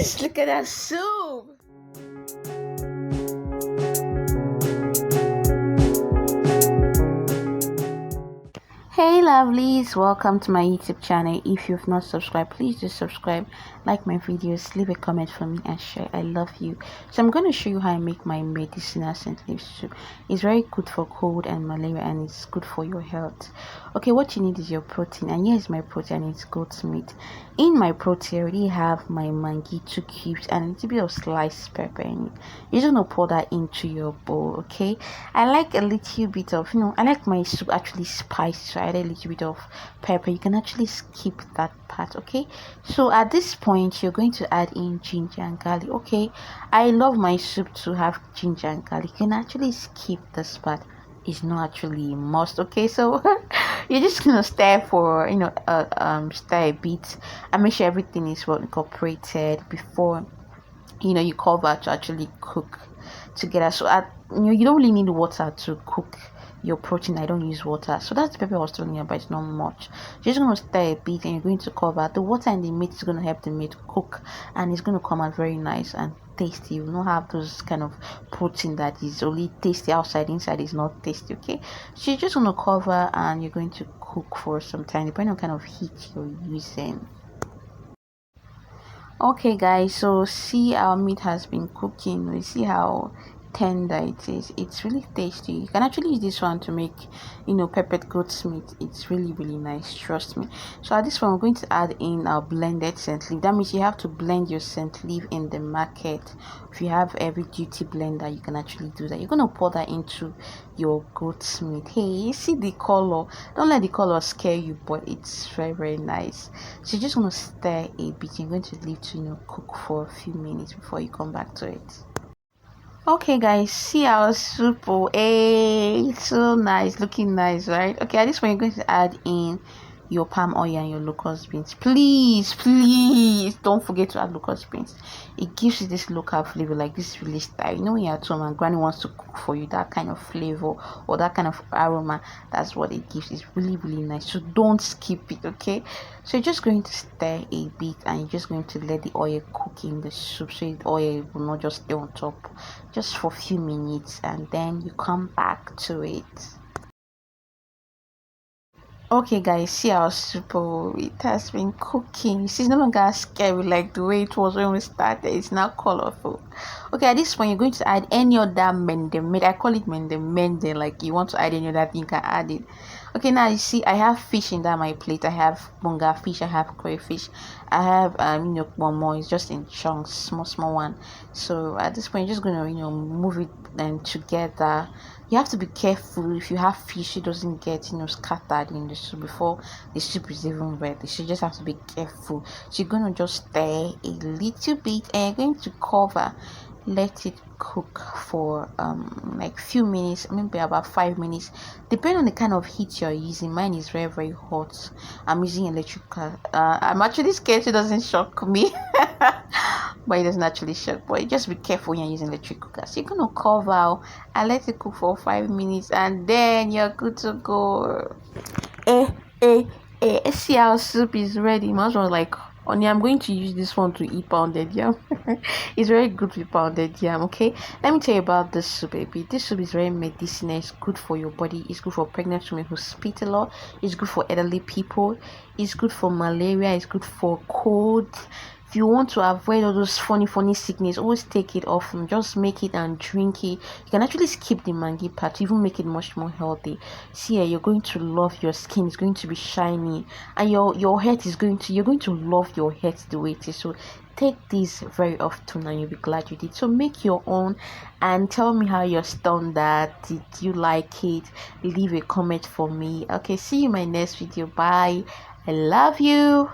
Guys, look at that soup. Hey lovelies, welcome to my YouTube channel. If you've not subscribed, please do subscribe, like my videos, leave a comment for me and share. I love you. So I'm going to show you how I make my medicinal scent leaf soup. It's very good for cold and malaria, and it's good for your health. Okay, what you need is your protein, and here's my protein. It's goat's meat. In my protein, I already have my Maggi 2 cubes and a little bit of sliced pepper in it. You're just going to pour that into your bowl. Okay, I like a little bit of, I like my soup actually spicy, so I add a little bit of pepper. You can actually skip that part. Okay, so at this point you're going to add in ginger and garlic. Okay, I love my soup to have ginger and garlic. You can actually skip this part. It's not actually a must. Okay, so you're just gonna stir for stir a bit and make sure everything is well incorporated before you cover to actually cook together. So you don't really need water to cook your protein. I don't use water, so that's the pepper I was telling you about. It's not much. You're just going to stir a bit and you're going to cover. The water in the meat is going to help the meat cook, and it's going to come out very nice and tasty. You will not have those kind of protein that is only tasty outside, inside is not tasty. Okay, so you're just going to cover and you're going to cook for some time depending on kind of heat you're using. Okay guys, so see, our meat has been cooking. We see how tender it is. It's really tasty. You can actually use this one to make peppered goat's meat. It's really nice, trust me. So at this point, we're going to add in our blended scent leaf. That means you have to blend your scent leaf in the market. If you have every duty blender, you can actually do that. You're going to pour that into your goat's meat. Hey, you see the color? Don't let the color scare you, but it's very nice. So you're just going to stir a bit. You're going to leave to cook for a few minutes before you come back to it. Okay guys, see our soup. Hey, so nice, looking nice, right? Okay, at this point you're going to add in your palm oil and your locust beans. Please don't forget to add locust beans. It gives you this local flavor, like this really style. When you're at home and granny wants to cook for you, that kind of flavor or that kind of aroma, that's what it gives. It's really nice, so don't skip it. Okay, so you're just going to stir a bit and you're just going to let the oil cook in the soup, so the oil will not just stay on top just for a few minutes, and then you come back to it. Okay guys, see our soup. It has been cooking. It's no longer scary like the way it was when we started. It's now colorful. Okay, at this point you're going to add any other mende. I call it mende. Like you want to add any other thing, you can add it. Okay, now you see I have fish in that my plate. I have bunga fish, I have crayfish, I have more. It's just in chunks, small one. So at this point you're just gonna move it and together. You have to be careful if you have fish, it doesn't get scattered in the soup before the soup is even ready. So you just have to be careful. So you're gonna just stir a little bit and you're going to cover, let it cook for like few minutes, maybe about 5 minutes, depending on the kind of heat you're using. Mine is very hot. I'm using electrical. I'm actually scared it doesn't shock me. But it doesn't actually shock. But just be careful when you're using electric cooker. So you're gonna cover and let it cook for 5 minutes, and then you're good to go. See, our soup is ready. Much was like, only I'm going to use this one to eat pounded yam. It's very good with pounded yam. Okay, let me tell you about this soup, baby. This soup is very medicinal. It's good for your body. It's good for pregnant women who spit a lot. It's good for elderly people. It's good for malaria. It's good for cold. If you want to avoid all those funny sickness, always take it often. Just make it and drink it. You can actually skip the Maggi part to even make it much more healthy. See, you're going to love your skin. It's going to be shiny, and your head is you're going to love your head the way it is. So take this very often and you'll be glad you did. So make your own and tell me how you're done that. Did you like it? Leave a comment for me. Okay, see you in my next video. Bye. I love you.